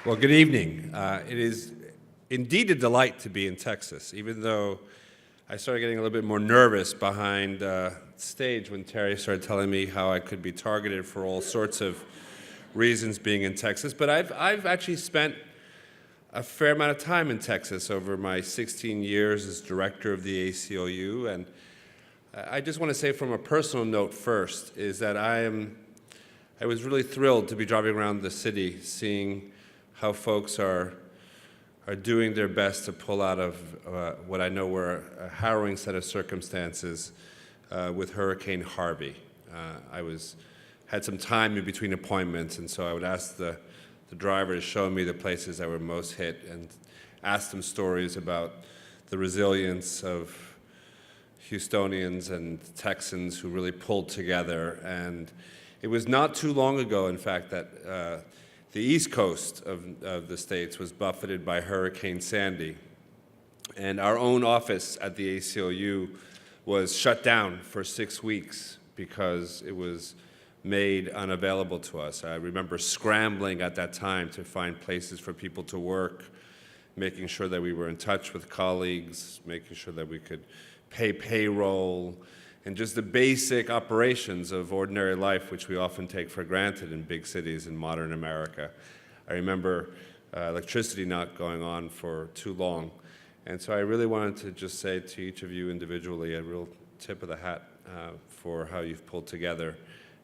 Well, good evening. It is indeed a delight to be in Texas, even though I started getting a little bit more nervous behind stage when Terry started telling me how I could be targeted for all sorts of reasons being in Texas. But I've actually spent a fair amount of time in Texas over my 16 years as director of the ACLU. And I just want to say from a personal note first is that I was really thrilled to be driving around the city seeing how folks are doing their best to pull out of what I know were a harrowing set of circumstances with Hurricane Harvey. I had some time in between appointments, and so I would ask the driver to show me the places that were most hit and ask them stories about the resilience of Houstonians and Texans who really pulled together. And it was not too long ago, in fact, that the east coast of the states was buffeted by Hurricane Sandy. And our own office at the ACLU was shut down for 6 weeks because it was made unavailable to us. I remember scrambling at that time to find places for people to work, making sure that we were in touch with colleagues, making sure that we could pay payroll, and just the basic operations of ordinary life, which we often take for granted in big cities in modern America. I remember electricity not going on for too long. And so I really wanted to just say to each of you individually a real tip of the hat for how you've pulled together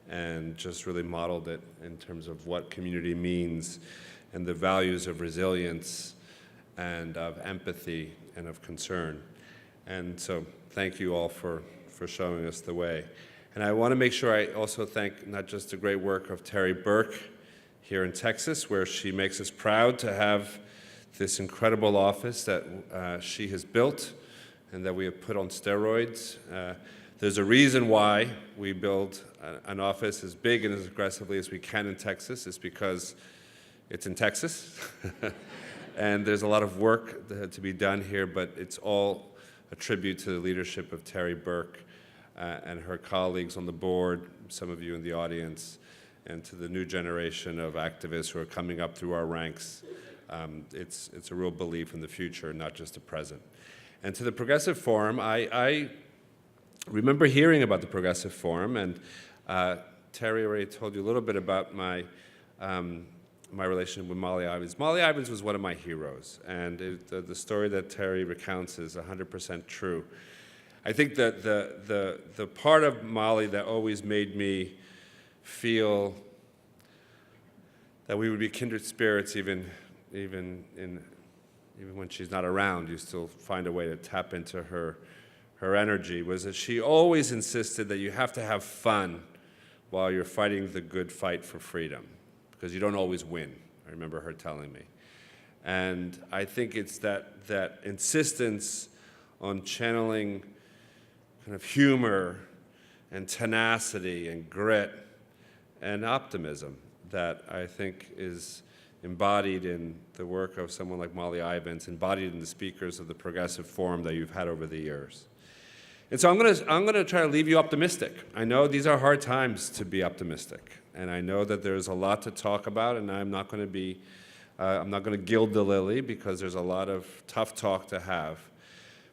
and just really modeled it in terms of what community means and the values of resilience and of empathy and of concern. And so thank you all for showing us the way. And I want to make sure I also thank not just the great work of Terry Burke here in Texas, where she makes us proud to have this incredible office that she has built and that we have put on steroids. There's a reason why we build an office as big and as aggressively as we can in Texas. It's because it's in Texas. And there's a lot of work to be done here, but it's all a tribute to the leadership of Terry Burke and her colleagues on the board, some of you in the audience, and to the new generation of activists who are coming up through our ranks. It's a real belief in the future, not just the present. And to the Progressive Forum, I remember hearing about the Progressive Forum, and Terry already told you a little bit about my relationship with Molly Ivins. Molly Ivins was one of my heroes, and the story that Terry recounts is 100% true. I think that the part of Molly that always made me feel that we would be kindred spirits, even when she's not around, you still find a way to tap into her energy, was that she always insisted that you have to have fun while you're fighting the good fight for freedom, because you don't always win. I remember her telling me. And I think it's that insistence on channeling kind of humor and tenacity and grit and optimism that I think is embodied in the work of someone like Molly Ivins, embodied in the speakers of the Progressive Forum that you've had over the years. And so I'm gonna try to leave you optimistic. I know these are hard times to be optimistic, and I know that there's a lot to talk about, and I'm not gonna gild the lily because there's a lot of tough talk to have.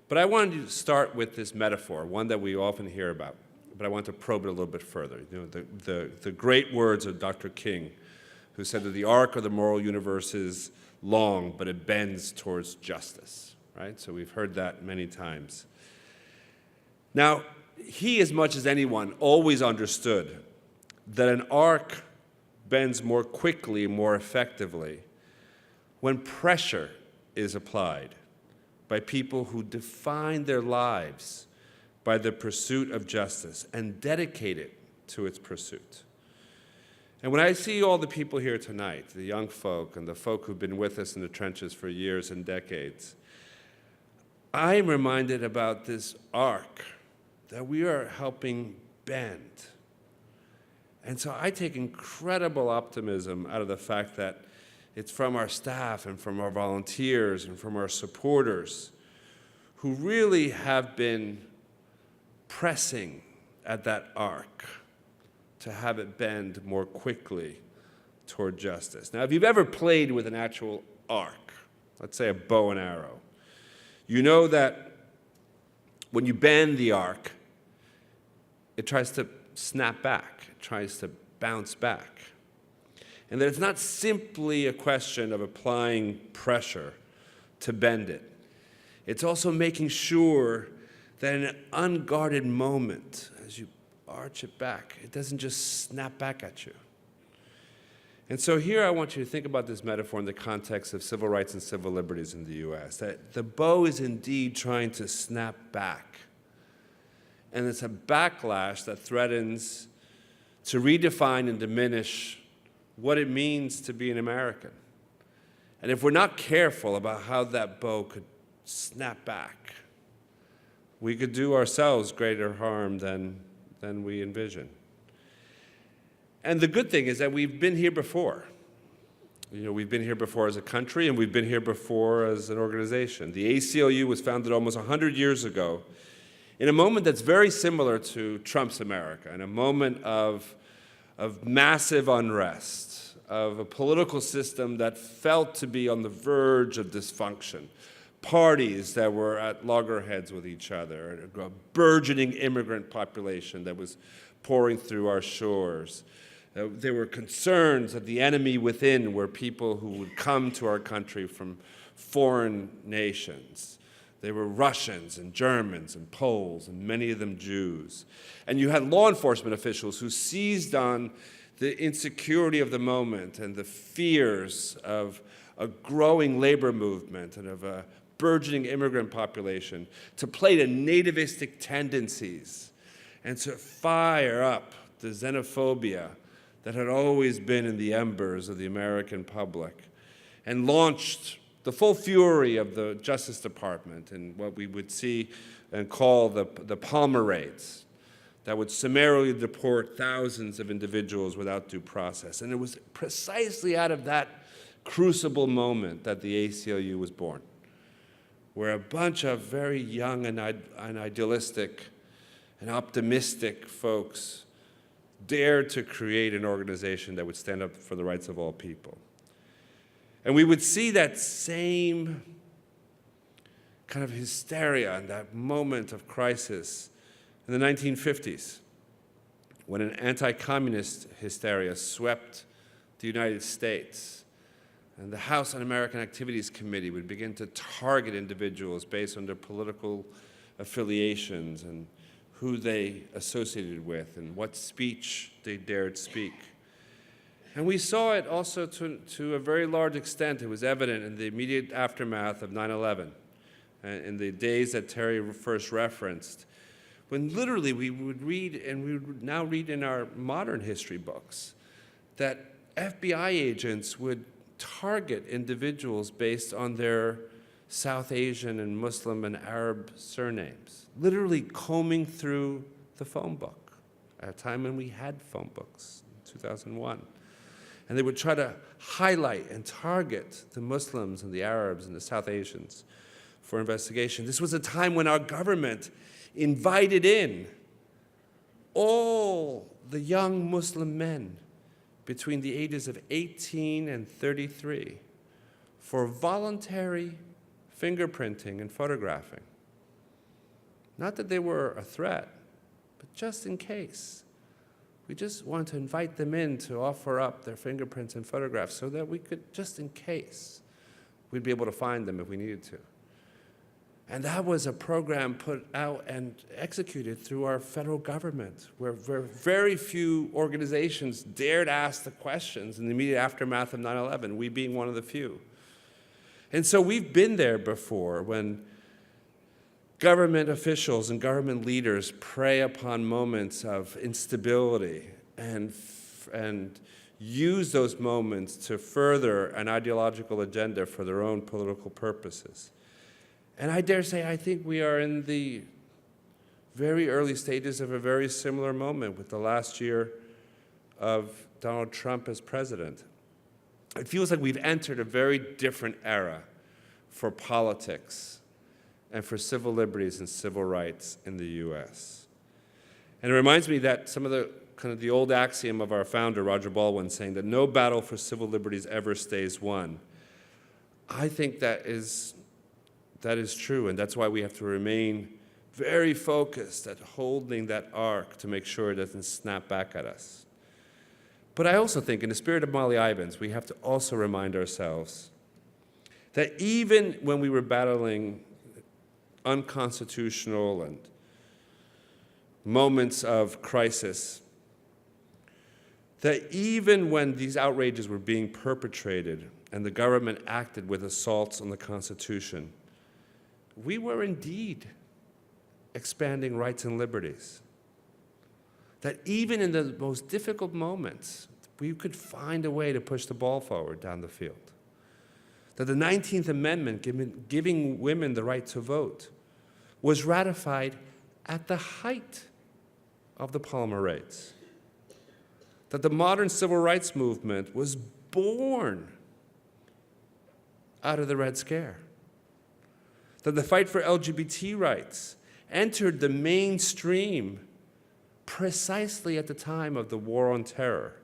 But I wanted to start with this metaphor, one that we often hear about, but I want to probe it a little bit further. You know, the great words of Dr. King, who said that the arc of the moral universe is long, but it bends towards justice, right? So we've heard that many times. Now, he, as much as anyone, always understood that an arc bends more quickly, more effectively, when pressure is applied by people who define their lives by the pursuit of justice and dedicate it to its pursuit. And when I see all the people here tonight, the young folk and the folk who've been with us in the trenches for years and decades, I'm reminded about this arc that we are helping bend. And so I take incredible optimism out of the fact that it's from our staff and from our volunteers and from our supporters who really have been pressing at that arc to have it bend more quickly toward justice. Now, if you've ever played with an actual arc, let's say a bow and arrow, you know that when you bend the arc, it tries to snap back, it tries to bounce back. And that it's not simply a question of applying pressure to bend it. It's also making sure that in an unguarded moment, as you arch it back, it doesn't just snap back at you. And so here I want you to think about this metaphor in the context of civil rights and civil liberties in the US, that the bow is indeed trying to snap back. And it's a backlash that threatens to redefine and diminish what it means to be an American. And if we're not careful about how that bow could snap back, we could do ourselves greater harm than we envision. And the good thing is that we've been here before. You know, we've been here before as a country, and we've been here before as an organization. The ACLU was founded almost 100 years ago in a moment that's very similar to Trump's America, in a moment of massive unrest, of a political system that felt to be on the verge of dysfunction, parties that were at loggerheads with each other, a burgeoning immigrant population that was pouring through our shores. There were concerns that the enemy within were people who would come to our country from foreign nations. They were Russians and Germans and Poles, and many of them Jews. And you had law enforcement officials who seized on the insecurity of the moment and the fears of a growing labor movement and of a burgeoning immigrant population to play to nativistic tendencies and to fire up the xenophobia that had always been in the embers of the American public, and launched the full fury of the Justice Department and what we would see and call the Palmer raids that would summarily deport thousands of individuals without due process. And it was precisely out of that crucible moment that the ACLU was born, where a bunch of very young and idealistic and optimistic folks dared to create an organization that would stand up for the rights of all people. And we would see that same kind of hysteria and that moment of crisis in the 1950s, when an anti-communist hysteria swept the United States, and the House Un-American Activities Committee would begin to target individuals based on their political affiliations and who they associated with and what speech they dared speak. And we saw it also to a very large extent. It was evident in the immediate aftermath of 9/11, in the days that Terry first referenced, when literally we would read, and we would now read in our modern history books, that FBI agents would target individuals based on their South Asian and Muslim and Arab surnames, literally combing through the phone book at a time when we had phone books, in 2001. And they would try to highlight and target the Muslims and the Arabs and the South Asians for investigation. This was a time when our government invited in all the young Muslim men between the ages of 18 and 33 for voluntary fingerprinting and photographing. Not that they were a threat, but just in case. We just wanted to invite them in to offer up their fingerprints and photographs so that we could, just in case, we'd be able to find them if we needed to. And that was a program put out and executed through our federal government, where very few organizations dared ask the questions in the immediate aftermath of 9/11, we being one of the few. And so we've been there before when government officials and government leaders prey upon moments of instability and use those moments to further an ideological agenda for their own political purposes. And I dare say I think we are in the very early stages of a very similar moment with the last year of Donald Trump as president. It feels like we've entered a very different era for politics and for civil liberties and civil rights in the US. And it reminds me that some of the kind of the old axiom of our founder, Roger Baldwin, saying that no battle for civil liberties ever stays won. I think that is true, and that's why we have to remain very focused at holding that arc to make sure it doesn't snap back at us. But I also think, in the spirit of Molly Ivins, we have to also remind ourselves that even when we were battling unconstitutional and moments of crisis, that even when these outrages were being perpetrated and the government acted with assaults on the Constitution, we were indeed expanding rights and liberties. That even in the most difficult moments, we could find a way to push the ball forward down the field. That the 19th Amendment, giving women the right to vote, was ratified at the height of the Palmer raids. That the modern civil rights movement was born out of the Red Scare. That the fight for LGBT rights entered the mainstream precisely at the time of the War on Terror.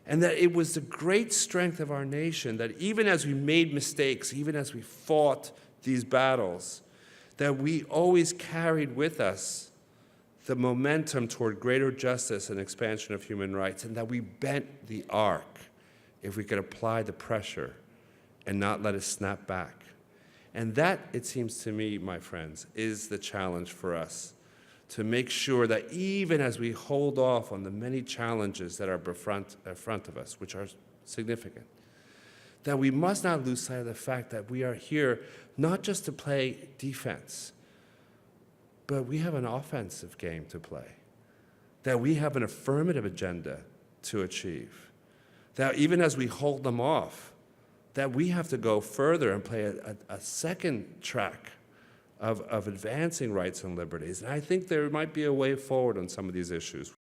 And that it was the great strength of our nation that even as we made mistakes, even as we fought these battles, that we always carried with us the momentum toward greater justice and expansion of human rights, and that we bent the arc if we could apply the pressure and not let it snap back. And that, it seems to me, my friends, is the challenge for us, to make sure that even as we hold off on the many challenges that are in front of us, which are significant, that we must not lose sight of the fact that we are here not just to play defense, but we have an offensive game to play, that we have an affirmative agenda to achieve, that even as we hold them off, that we have to go further and play a second track of advancing rights and liberties. And I think there might be a way forward on some of these issues.